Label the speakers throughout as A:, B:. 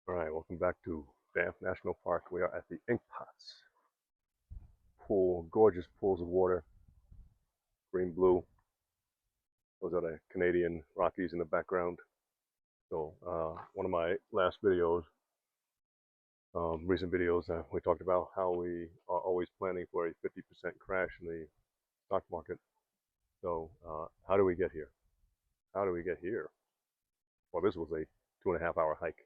A: All right, welcome back to Banff National Park. We are at the Ink Pots pool, gorgeous pools of water, green, blue. Those are the Canadian Rockies in the background. So, one of my last videos, recent videos, we talked about how we are always planning for a 50% crash in the stock market. So, how do we get here? How do we get here? Well, this was a 2.5 hour hike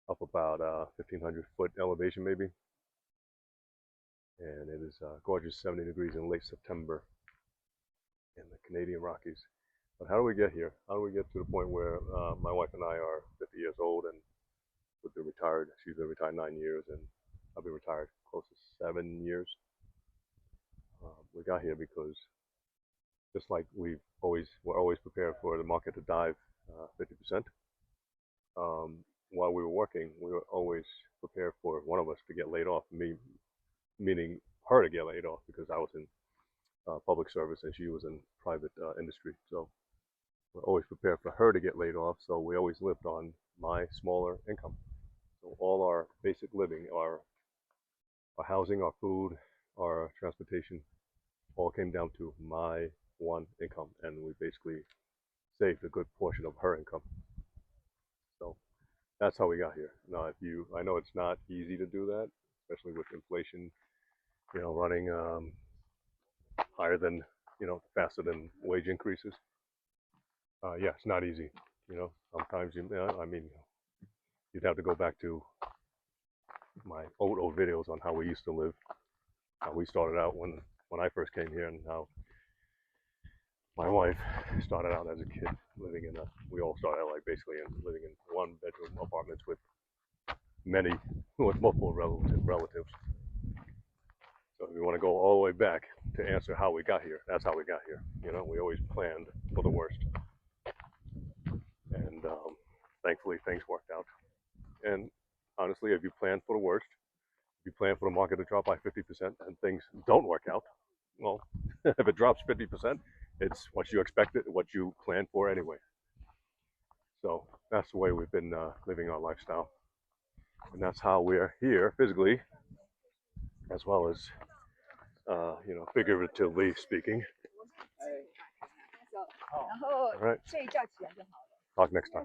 A: up about 1,500 foot elevation, maybe. And it is gorgeous 70 degrees in late September in the Canadian Rockies. But how do we get here? How do we get to the point where my wife and I are 50 years old and we've been retired? She's been retired 9 years, and I've been retired close to 7 years. We got here because just like we're always prepared for the market to dive 50%. While we were working, we were always prepared for one of us to get laid off. Me, meaning her to get laid off because I was in public service and she was in private industry. So we're always prepared for her to get laid off. So we always lived on my smaller income. So all our basic living, our housing, our food, our transportation, all came down to my one income, and we basically saved a good portion of her income. So that's how we got here. Now, I know it's not easy to do that, especially with inflation, running higher than, faster than wage increases. Yeah, it's not easy. Sometimes you'd have to go back to my old videos on how we used to live. How we started out when I first came here, and how my wife started out as a kid living in a. We all started out like basically living in one bedroom apartments with multiple relatives. So if you want to go all the way back to answer how we got here, that's how we got here. We always planned for the worst, and thankfully things worked out. And honestly, if you plan for the worst, if you plan for the market to drop by 50% and things don't work out, well, if it drops 50%, it's what you expected, what you planned for anyway. So that's the way we've been living our lifestyle, and that's how we're here physically, as well as figuratively speaking. All right. Talk next time.